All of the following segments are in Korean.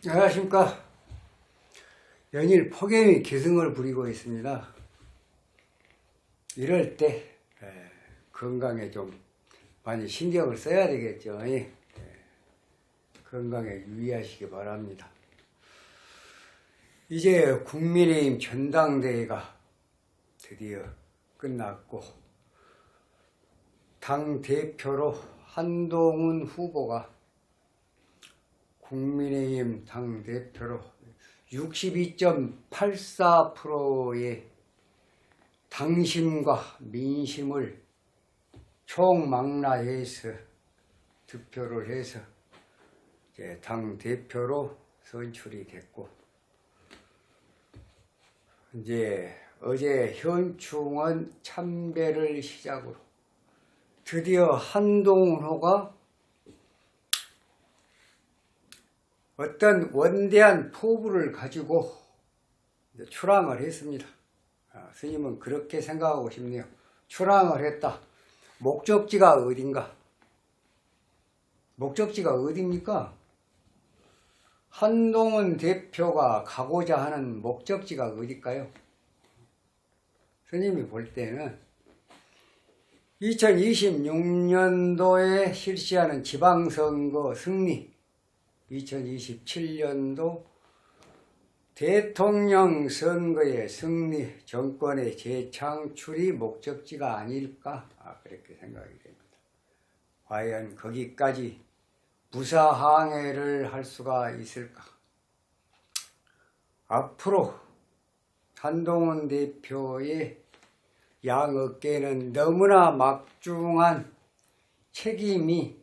안녕하십니까. 연일 폭염이 기승을 부리고 있습니다. 이럴 때 건강에 좀 많이 신경을 써야 되겠죠. 건강에 유의하시기 바랍니다. 이제 국민의힘 전당대회가 드디어 끝났고 당대표로 한동훈 후보가 국민의힘 당대표로 62.84%의 당심과 민심을 총망라해서 득표를 해서 이제 당대표로 선출이 됐고, 이제 어제 현충원 참배를 시작으로 드디어 한동훈 후보가 어떤 원대한 포부를 가지고 출항을 했습니다. 스님은 그렇게 생각하고 싶네요. 출항을 했다. 목적지가 어딘가? 목적지가 어디입니까? 한동훈 대표가 가고자 하는 목적지가 어딜까요? 스님이 볼 때는 2026년도에 실시하는 지방선거 승리, 2027년도 대통령 선거의 승리, 정권의 재창출이 목적지가 아닐까? 그렇게 생각이 됩니다. 과연 거기까지 무사항해를 할 수가 있을까? 앞으로 한동훈 대표의 양 어깨에는 너무나 막중한 책임이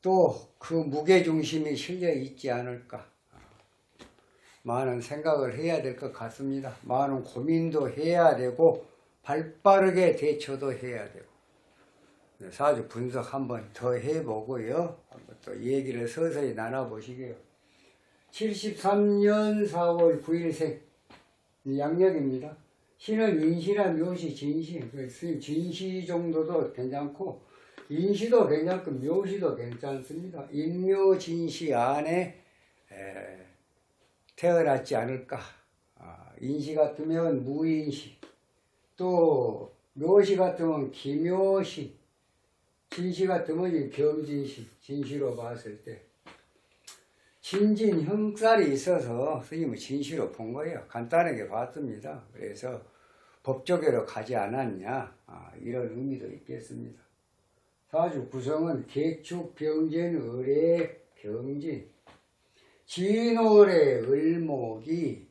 또 그 무게중심이 실려 있지 않을까. 많은 생각을 해야 될 것 같습니다. 많은 고민도 해야 되고 발빠르게 대처도 해야 되고, 사주 분석 한번 더 해보고요. 한번 또 얘기를 서서히 나눠보시게요. 73년 4월 9일생 양력입니다. 신은 인시나 묘시, 진시, 진시 정도도 괜찮고 인시도 괜찮고 묘시도 괜찮습니다. 인묘진시 안에 태어났지 않을까. 인시 같으면 무인시, 또 묘시 같으면 기묘시, 진시 같으면 경진시, 진시로 봤을 때 진진 형살이 있어서 스님은 진시로 본 거예요. 간단하게 봤습니다. 그래서 법조계로 가지 않았냐, 이런 의미도 있겠습니다. 사주 구성은 개축, 병진, 을의 병진, 진월의 을목이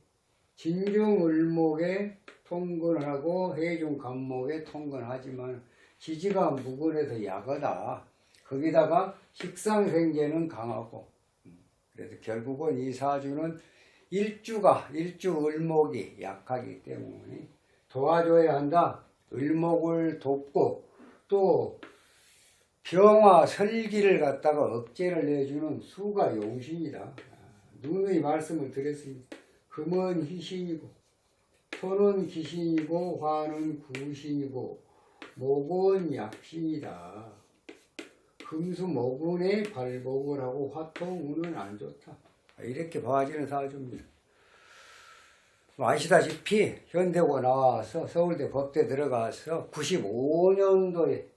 진중 을목에 통근하고 해중 간목에 통근하지만 지지가 무근해서 약하다. 거기다가 식상생재는 강하고, 그래서 결국은 이 사주는 일주 을목이 약하기 때문에 도와줘야 한다. 을목을 돕고 또 병화 설기를 갖다가 억제를 내주는 수가 용신이다. 누누이 말씀을 드렸습니다. 금은 희신이고 토는 기신이고 화는 구신이고 목은 약신이다. 금수목운에 발복을 하고 화통운은 안 좋다. 이렇게 봐지는 사주입니다. 아시다시피 현대고 나와서 서울대 법대 들어가서 95년도에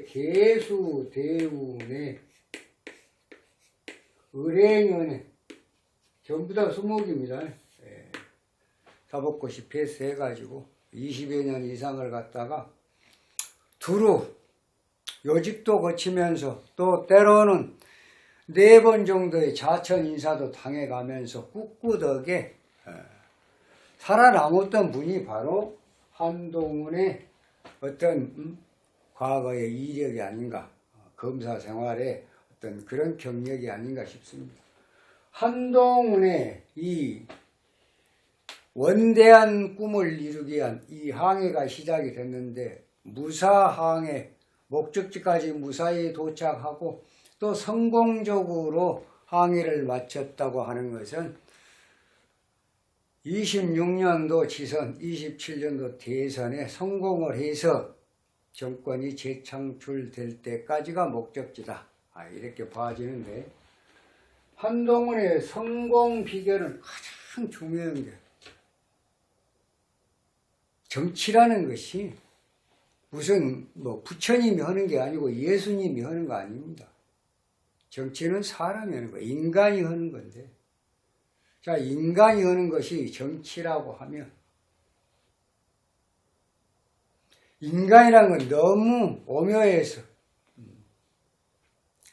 개수대운에 을해년에 전부 다 수목입니다. 사법고시 패스해가지고 20여 년 이상을 갖다가 두루 요직도 거치면서 또 때로는 4번 정도의 자천 인사도 당해가면서 꿋꿋하게 살아남았던 분이 바로 한동훈의 어떤 과거의 이력이 아닌가, 검사 생활의 어떤 그런 경력이 아닌가 싶습니다. 한동훈의 이 원대한 꿈을 이루기 위한 이 항해가 시작이 됐는데, 무사항해, 목적지까지 무사히 도착하고 또 성공적으로 항해를 마쳤다고 하는 것은 26년도 지선, 27년도 대선에 성공을 해서 정권이 재창출될 때까지가 목적지다. 이렇게 봐지는데, 한동훈의 성공 비결은 가장 중요한 게 정치라는 것이 무슨 부처님이 하는 게 아니고 예수님이 하는 거 아닙니다. 정치는 사람이 하는 거, 인간이 하는 건데, 자, 인간이 하는 것이 정치라고 하면, 인간이라는 건 너무 오묘해서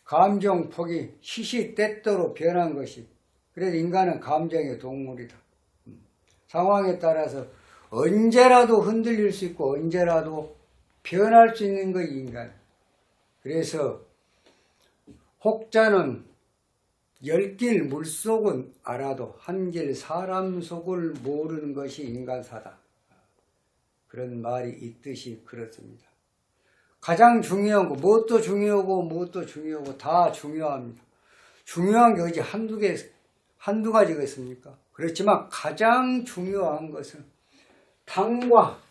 감정폭이 시시때때로 변한 것이, 그래서 인간은 감정의 동물이다. 상황에 따라서 언제라도 흔들릴 수 있고 언제라도 변할 수 있는 것이 인간. 그래서 혹자는 열길 물속은 알아도 한길 사람 속을 모르는 것이 인간사다. 그런 말이 있듯이 그렇습니다. 가장 중요한 거, 무엇도 중요하고 다 중요합니다. 중요한 게 어디 한두 가지겠습니까? 그렇지만 가장 중요한 것은 당과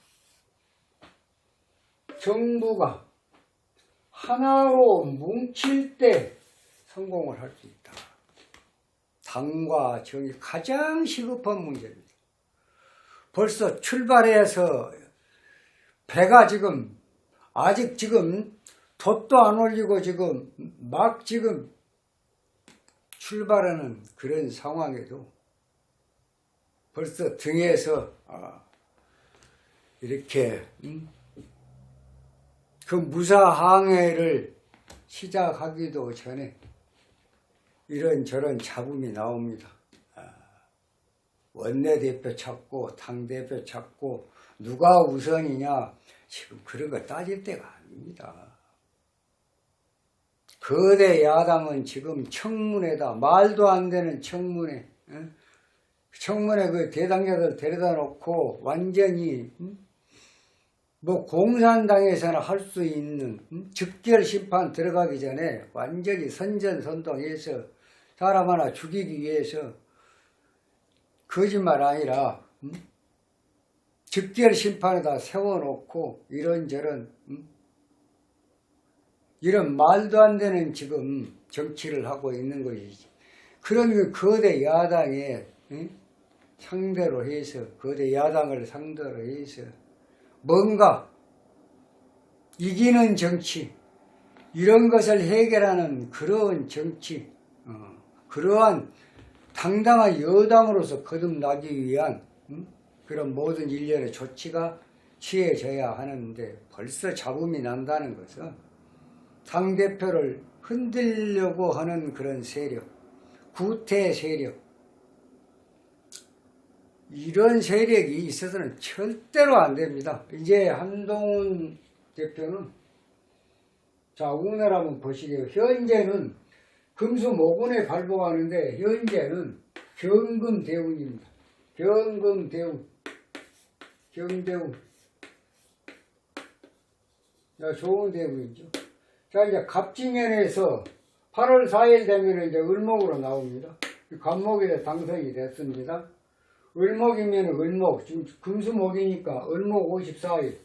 정부가 하나로 뭉칠 때 성공을 할 수 있다. 당과 정이 가장 시급한 문제입니다. 벌써 출발해서 배가 아직 돛도 안 올리고 막 출발하는 그런 상황에도 벌써 등에서 이렇게 그 무사항해를 시작하기도 전에 이런저런 잡음이 나옵니다. 원내대표 찾고 당대표 찾고 누가 우선이냐, 지금 그런 거 따질 때가 아닙니다. 거대 야당은 지금 청문회다. 말도 안 되는 청문회. 청문회 그 대당자들 데려다 놓고 완전히 공산당에서는 할 수 있는 즉결 심판 들어가기 전에 완전히 선전선동해서 사람 하나 죽이기 위해서 거짓말 아니라 즉결 심판에다 세워놓고 이런저런 이런 말도 안 되는 지금 정치를 하고 있는 것이지. 그런 거대 야당에 상대로 해서, 거대 야당을 상대로 해서 뭔가 이기는 정치, 이런 것을 해결하는 그러한 정치, 그러한 당당한 여당으로서 거듭나기 위한 그런 모든 일련의 조치가 취해져야 하는데, 벌써 잡음이 난다는 것은 당대표를 흔들려고 하는 그런 세력, 구태 세력, 이런 세력이 있어서는 절대로 안 됩니다. 이제 한동훈 대표는, 자, 오늘 한번 보시게요. 현재는 금수목원에 발복하는데 현재는 경금대운입니다. 경금대운, 경대운. 좋은 대운이죠. 자, 이제 갑진년에서 8월 4일 되면 이제 을목으로 나옵니다. 갑목에 당선이 됐습니다. 을목이면 을목, 지금 금수목이니까 을목 54일,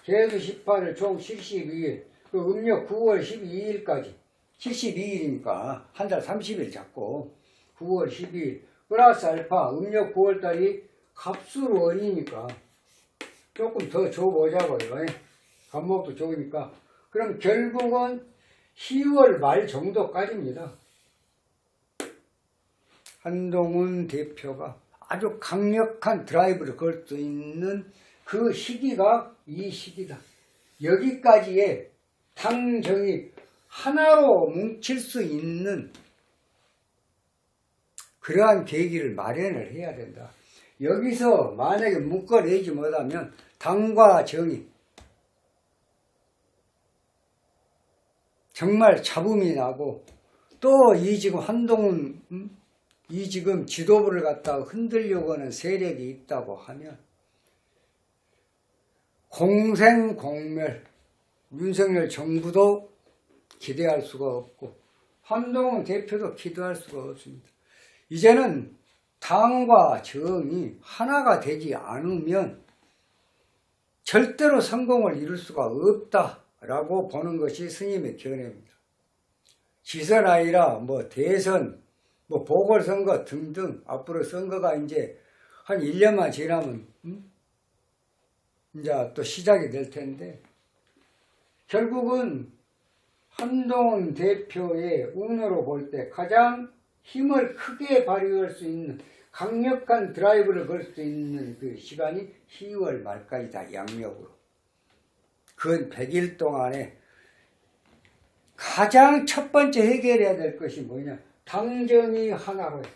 개수 18일, 총 72일, 그 음력 9월 12일까지, 72일이니까 한 달 30일 잡고 9월 12일, 플러스 알파, 음력 9월달이 갑수로 어리니까 조금 더 줘보자고요. 갑목도 좋으니까. 그럼 결국은 10월 말 정도까지입니다. 한동훈 대표가 아주 강력한 드라이브를 걸 수 있는 그 시기가 이 시기다. 여기까지의 당정이 하나로 뭉칠 수 있는 그러한 계기를 마련을 해야 된다. 여기서 만약에 묶어내지 못하면 당과 정이 정말 잡음이 나고, 또 이 지금 한동훈 이 지금 지도부를 갖다가 흔들려고 하는 세력이 있다고 하면 공생공멸, 윤석열 정부도 기대할 수가 없고 한동훈 대표도 기대할 수가 없습니다. 이제는 당과 정이 하나가 되지 않으면 절대로 성공을 이룰 수가 없다라고 보는 것이 스님의 견해입니다. 지선 아니라 뭐 대선, 뭐 보궐선거 등등 앞으로 선거가 이제 한 1년만 지나면 이제 또 시작이 될 텐데 결국은 한동훈 대표의 운으로 볼 때 가장 힘을 크게 발휘할 수 있는 강력한 드라이브를 걸 수 있는 그 시간이 10월 말까지다. 양력으로. 그 100일 동안에 가장 첫 번째 해결해야 될 것이 뭐냐. 당정이 하나로 해.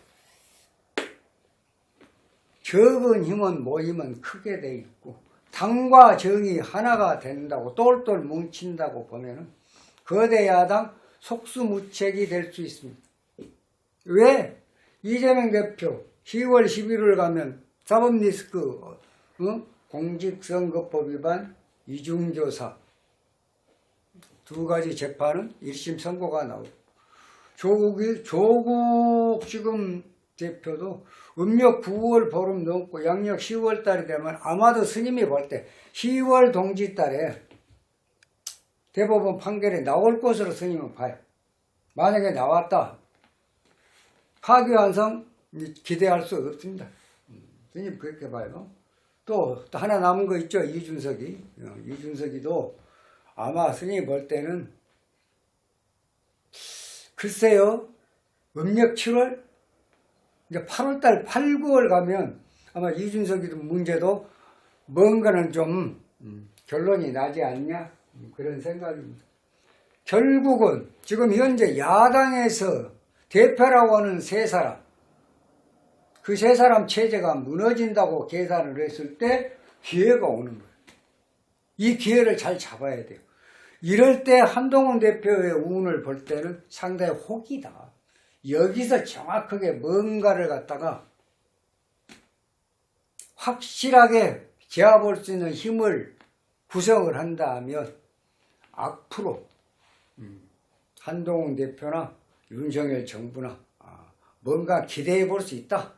적은 힘은 모이면 크게 돼 있고 당과 정이 하나가 된다고 똘똘 뭉친다고 보면은 거대 야당 속수무책이 될 수 있습니다. 왜? 이재명 대표 10월 11일 가면 사법리스크 공직선거법 위반 이중조사 두 가지 재판은 1심 선고가 나오고 조국 지금 대표도 음력 9월 보름 넘고 양력 10월 달이 되면 아마도 스님이 볼 때 10월 동지 달에 대법원 판결이 나올 것으로 스님은 봐요. 만약에 나왔다. 파기환송 기대할 수 없습니다. 스님 그렇게 봐요. 또 하나 남은 거 있죠. 이준석이. 이준석이도 아마 스님이 볼 때는 글쎄요. 음력 7월? 이제 8월달 8, 9월 가면 아마 이준석이도 문제도 뭔가는 좀 결론이 나지 않냐 그런 생각입니다. 결국은 지금 현재 야당에서 대표라고 하는 세 사람 그 세 사람 체제가 무너진다고 계산을 했을 때 기회가 오는 거예요. 이 기회를 잘 잡아야 돼요. 이럴 때 한동훈 대표의 운을 볼 때는 상당히 혹이다. 여기서 정확하게 뭔가를 갖다가 확실하게 제압할 수 있는 힘을 구성을 한다면 앞으로 한동훈 대표나 윤석열 정부나 뭔가 기대해 볼 수 있다.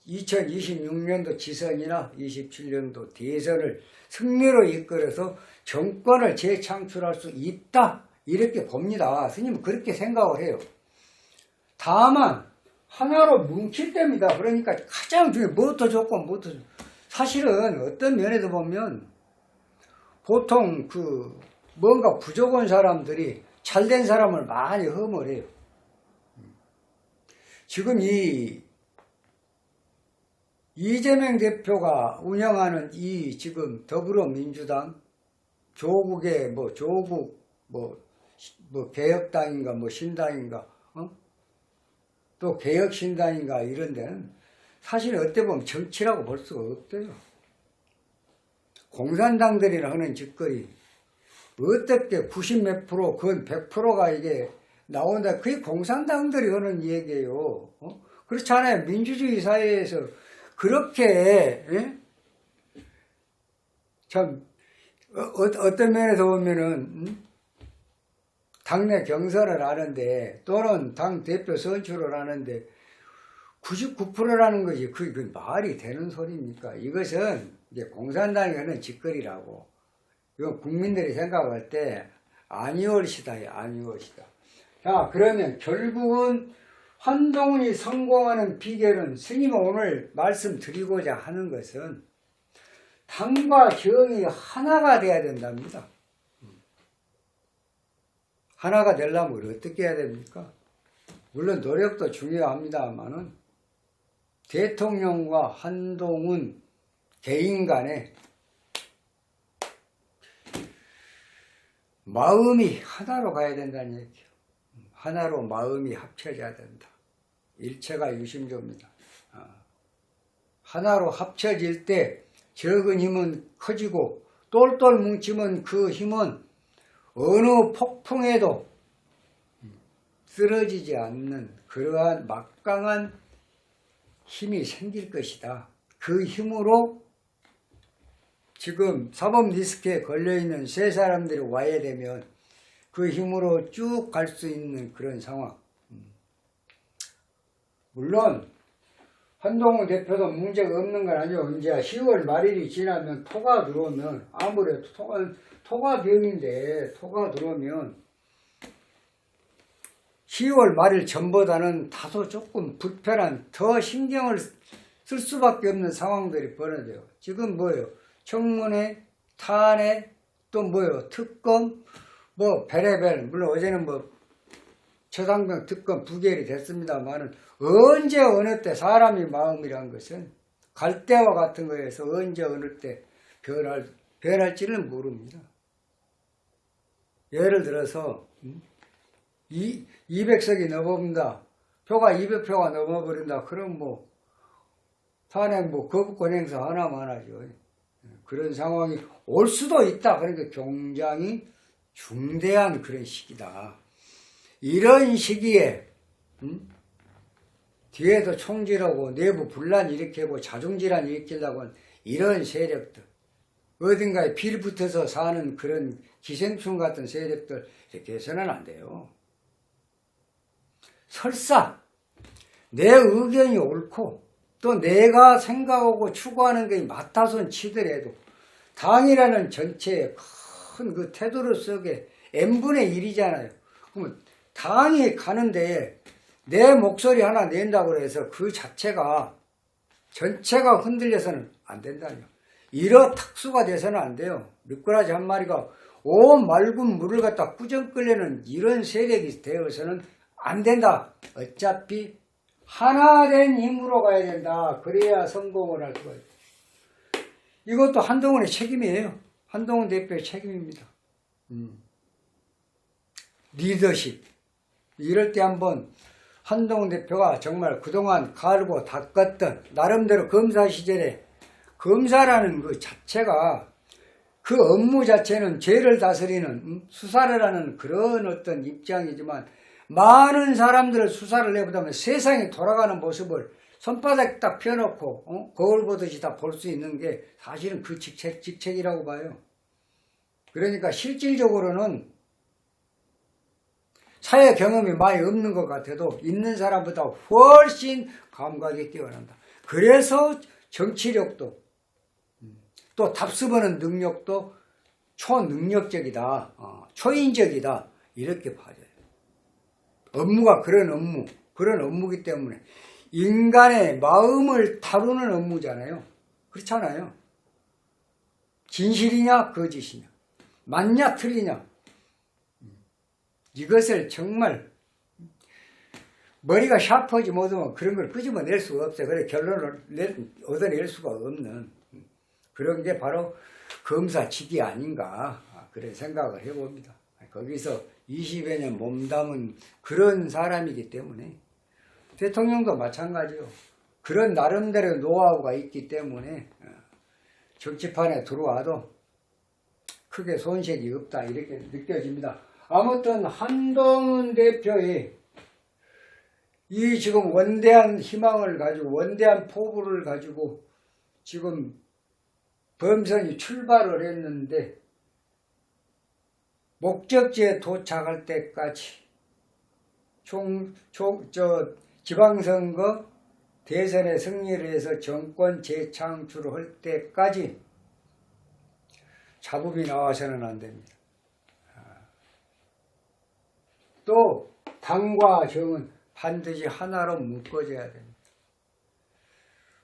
2026년도 지선이나 27년도 대선을 승리로 이끌어서 정권을 재창출할 수 있다. 이렇게 봅니다. 스님은 그렇게 생각을 해요. 다만 하나로 뭉칠 때입니다. 그러니까 가장 중요한 뭐부터 좋고 뭐부터 좋고 사실은 어떤 면에서 보면 보통 그 뭔가 부족한 사람들이 잘된 사람을 많이 흠을 해요. 지금 이재명 대표가 운영하는 이 지금 더불어민주당 조국의 조국 개혁당인가 신당인가 또 개혁신당인가 이런 데는 사실 어떻게 보면 정치라고 볼 수가 없대요. 공산당들이나 하는 짓거리 어떻게 90몇 프로 건 100%가 이게 나온다. 그게 공산당들이 하는 얘기예요. 그렇잖아요. 민주주의 사회에서 그렇게 참 어떤 면에서 보면은 당내 경선을 하는데 또는 당 대표 선출을 하는데 99%라는 것이 그게 말이 되는 소리입니까? 이것은 이제 공산당이 하는 짓거리라고. 이건 국민들이 생각할 때 아니올시다. 자, 그러면 결국은 한동훈이 성공하는 비결은 스님은 오늘 말씀드리고자 하는 것은 당과 정이 하나가 돼야 된답니다. 하나가 되려면 어떻게 해야 됩니까? 물론 노력도 중요합니다만은 대통령과 한동훈 개인 간에 마음이 하나로 가야 된다는 얘기예요. 하나로 마음이 합쳐져야 된다. 일체가 유심조입니다. 하나로 합쳐질 때 적은 힘은 커지고 똘똘 뭉치면 그 힘은 어느 폭풍에도 쓰러지지 않는 그러한 막강한 힘이 생길 것이다. 그 힘으로 지금 사법 리스크에 걸려있는 세 사람들이 와야 되면 그 힘으로 쭉 갈 수 있는 그런 상황. 물론 한동훈 대표도 문제가 없는 건 아니죠. 이제 10월 말일이 지나면 토가 들어오면 아무래도 토가 병인데 토가 들어오면 10월 말일 전보다는 다소 조금 불편한 더 신경을 쓸 수밖에 없는 상황들이 벌어져요. 지금 뭐예요? 청문회, 탄핵, 또 뭐예요? 특검, 뭐 베레벨, 물론 어제는 뭐 최상병 특검 부결이 됐습니다만은 언제 어느 때 사람이 마음이란 것은 갈대와 같은 거에서 언제 어느 때 변할지는 모릅니다. 예를 들어서 200석이 넘어본다. 표가 200표가 넘어버린다. 그럼 뭐 탄핵 뭐 거부권 행사 하나만 하죠. 그런 상황이 올 수도 있다. 그러니까 굉장히 중대한 그런 시기다. 이런 시기에 뒤에서 총질하고 내부 분란 일으키고 자중질환 일으키려고 하는 이런 세력들, 어딘가에 빌붙어서 사는 그런 기생충 같은 세력들 이렇게 해서는 안 돼요. 설사 내 의견이 옳고 또 내가 생각하고 추구하는 게 맞다손 치더라도 당이라는 전체의 큰 그 태도를 속에 n분의 1이잖아요. 그러면 당이 가는데 내 목소리 하나 낸다고 해서 그 자체가 전체가 흔들려서는 안 된다뇨. 이러 탁수가 돼서는 안 돼요. 미꾸라지 한 마리가 온 맑은 물을 갖다 꾸정 끓이는 이런 세력이 되어서는 안 된다. 어차피 하나 된 힘으로 가야 된다. 그래야 성공을 할 수가 있다. 이것도 한동훈의 책임이에요. 한동훈 대표의 책임입니다. 리더십. 이럴 때 한번 한동훈 대표가 정말 그동안 갈고 닦았던 나름대로 검사 시절에 검사라는 그 자체가 그 업무 자체는 죄를 다스리는 수사를 하는 그런 어떤 입장이지만 많은 사람들을 수사를 해보다면 세상이 돌아가는 모습을 손바닥 딱 펴놓고 거울 보듯이 다 볼 수 있는 게 사실은 그 직책이라고 봐요. 그러니까 실질적으로는 사회 경험이 많이 없는 것 같아도 있는 사람보다 훨씬 감각이 뛰어난다. 그래서 정치력도 또 답습하는 능력도 초능력적이다. 초인적이다. 이렇게 봐져요. 업무가 그런 업무이기 때문에 인간의 마음을 다루는 업무잖아요. 그렇잖아요. 진실이냐 거짓이냐, 맞냐 틀리냐, 이것을 정말 머리가 샤프하지 못하면 그런 걸 끄집어낼 수가 없어요. 그래 결론을 얻어낼 수가 없는 그런 게 바로 검사직이 아닌가 그런 생각을 해봅니다. 거기서 20여 년 몸담은 그런 사람이기 때문에 대통령도 마찬가지요. 그런 나름대로 노하우가 있기 때문에 정치판에 들어와도 크게 손색이 없다 이렇게 느껴집니다. 아무튼 한동훈 대표의 이 지금 원대한 희망을 가지고 원대한 포부를 가지고 지금 범선이 출발을 했는데 목적지에 도착할 때까지 지방선거 대선에 승리를 해서 정권 재창출을 할 때까지 잡음이 나와서는 안 됩니다. 또 당과 정은 반드시 하나로 묶어져야 됩니다.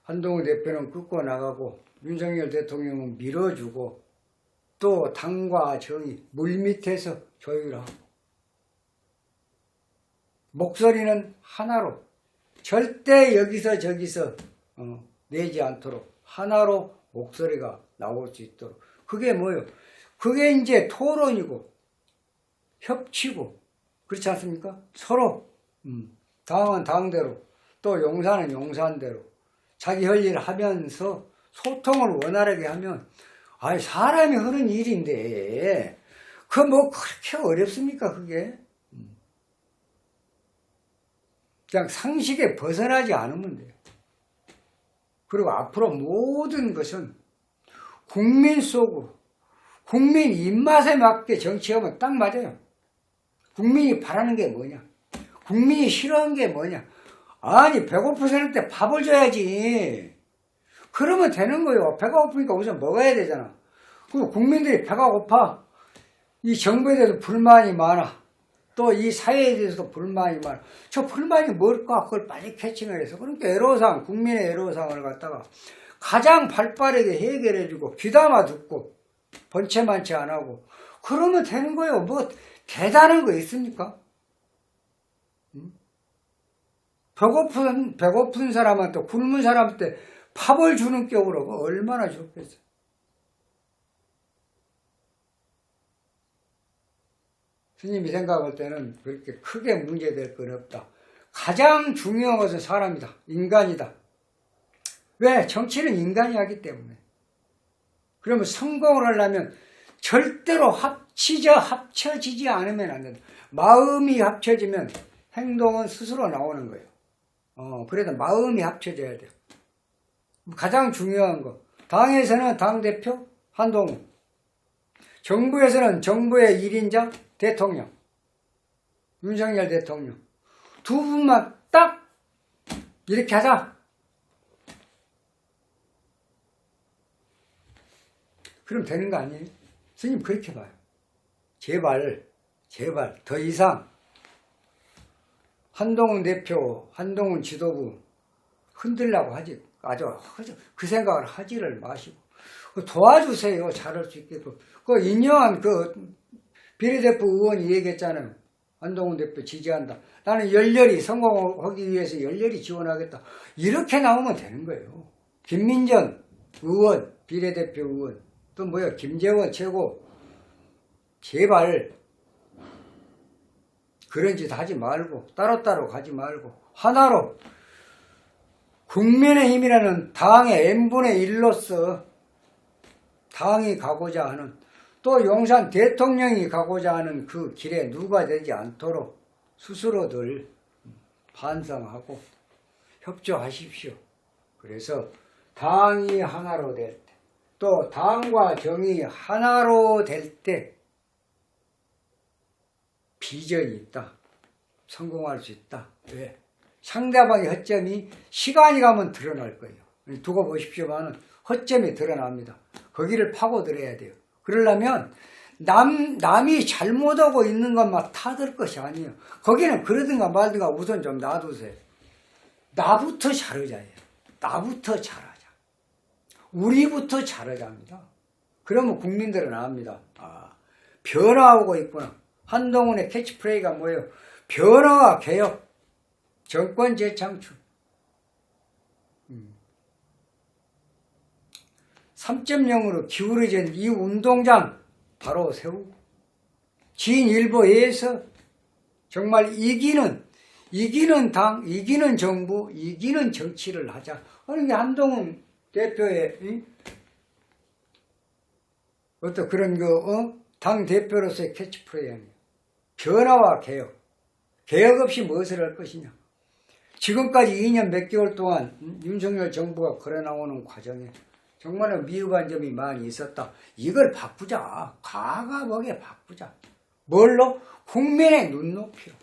한동훈 대표는 끌고 나가고 윤석열 대통령은 밀어주고 또 당과 정이 물밑에서 조율하고 목소리는 하나로 절대 여기서 저기서 내지 않도록 하나로 목소리가 나올 수 있도록 그게 뭐예요? 그게 이제 토론이고 협치고 그렇지 않습니까? 서로 당은 당대로 또 용사는 용사대로 자기 할 일 하면서 소통을 원활하게 하면 사람이 하는 일인데 그 뭐 그렇게 어렵습니까 그게? 그냥 상식에 벗어나지 않으면 돼요. 그리고 앞으로 모든 것은 국민 속으로 국민 입맛에 맞게 정치하면 딱 맞아요. 국민이 바라는 게 뭐냐? 국민이 싫어하는 게 뭐냐? 아니 배고프실 때 밥을 줘야지. 그러면 되는 거예요. 배가 고프니까 우선 먹어야 되잖아. 그리고 국민들이 배가 고파. 이 정부에 대해서 불만이 많아. 또 이 사회에 대해서도 불만이 많아. 저 불만이 뭘까? 그걸 빨리 캐칭을 해서. 그러니까 애로사항, 국민의 애로사항을 갖다가 가장 발빠르게 해결해주고 귀담아 듣고 번체만치 안 하고 그러면 되는 거예요. 뭐 대단한 거 있습니까? 배고픈 사람한테 굶은 사람한테 밥을 주는 격으로 얼마나 좋겠어. 스님이 생각할 때는 그렇게 크게 문제될 건 없다. 가장 중요한 것은 사람이다. 인간이다. 왜? 정치는 인간이 하기 때문에. 그러면 성공을 하려면 절대로 합쳐지지 않으면 안 된다. 마음이 합쳐지면 행동은 스스로 나오는 거예요. 그래도 마음이 합쳐져야 돼요. 가장 중요한 거. 당에서는 당대표 한동훈. 정부에서는 정부의 1인자 대통령. 윤석열 대통령. 두 분만 딱 이렇게 하자. 그럼 되는 거 아니에요? 스님 그렇게 봐요. 제발 더 이상 한동훈 대표, 한동훈 지도부 흔들려고 하지. 그 생각을 하지를 마시고 도와주세요. 잘할 수 있게끔. 그 인정한 비례대표 의원이 얘기했잖아요. 한동훈 대표 지지한다. 나는 열렬히 성공하기 위해서 열렬히 지원하겠다. 이렇게 나오면 되는 거예요. 김민전 의원, 비례대표 의원, 또 김재원 최고. 제발 그런 짓 하지 말고 따로따로 가지 말고 하나로 국민의힘이라는 당의 n분의 1로서 당이 가고자 하는 또 용산 대통령이 가고자 하는 그 길에 누가 되지 않도록 스스로들 반성하고 협조하십시오. 그래서 당이 하나로 될 때, 또 당과 정이 하나로 될 때 비전이 있다. 성공할 수 있다. 왜? 상대방의 허점이 시간이 가면 드러날 거예요. 두고 보십시오만은 허점이 드러납니다. 거기를 파고들어야 돼요. 그러려면 남이 잘못하고 있는 것만 타들 것이 아니에요. 거기는 그러든가 말든가 우선 좀 놔두세요. 나부터 잘하자. 나부터 잘하자. 우리부터 잘하자입니다. 그러면 국민들은 압니다. 변화하고 있구나. 한동훈의 캐치프레이가 뭐예요? 변화와 개혁, 정권 재창출. 3.0으로 기울어진 이 운동장 바로 세우고 진일보에서 정말 이기는 당, 이기는 정부, 이기는 정치를 하자. 그러니까 한동훈 대표의 어떤 그런 당 대표로서의 캐치프레이 아니에요. 변화와 개혁. 개혁 없이 무엇을 할 것이냐. 지금까지 2년 몇 개월 동안 윤석열 정부가 걸어나오는 과정에 정말 미흡한 점이 많이 있었다. 이걸 바꾸자. 과감하게 바꾸자. 뭘로? 국민의 눈높이로.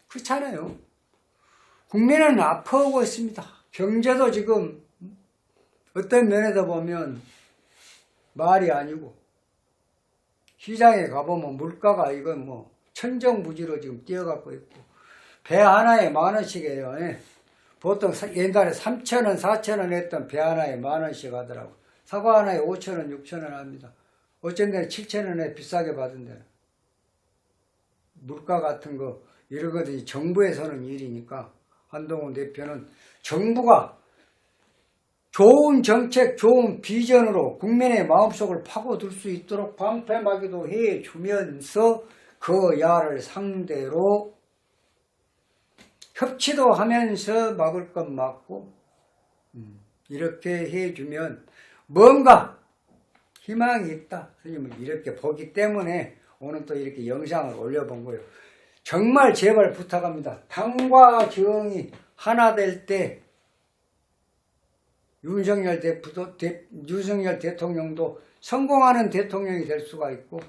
그렇잖아요. 국민은 아파하고 있습니다. 경제도 지금 어떤 면에서 보면 말이 아니고 시장에 가보면 물가가 이건 천정부지로 지금 뛰어가고 있고 배 하나에 10,000원씩이에요. 예. 보통 옛날에 3,000원, 4,000원 했던 배 하나에 10,000원씩 하더라고. 사과 하나에 5,000원, 6,000원 합니다. 어쩐 데는 7,000원에 비싸게 받은 데는. 물가 같은 거 이런 것들이 정부에서 하는 일이니까 한동훈 대표는 정부가 좋은 정책, 좋은 비전으로 국민의 마음속을 파고들 수 있도록 방패막이도 해주면서 그 야를 상대로 협치도 하면서 막을 건 막고 이렇게 해주면 뭔가 희망이 있다. 스님은 이렇게 보기 때문에 오늘 또 이렇게 영상을 올려본 거예요. 정말 제발 부탁합니다. 당과 정이 하나 될 때 윤석열 대통령도 성공하는 대통령이 될 수가 있고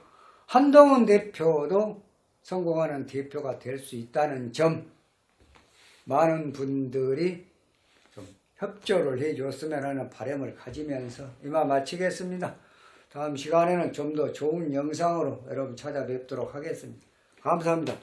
한동훈 대표도 성공하는 대표가 될 수 있다는 점 많은 분들이 좀 협조를 해줬으면 하는 바람을 가지면서 이만 마치겠습니다. 다음 시간에는 좀 더 좋은 영상으로 여러분 찾아뵙도록 하겠습니다. 감사합니다.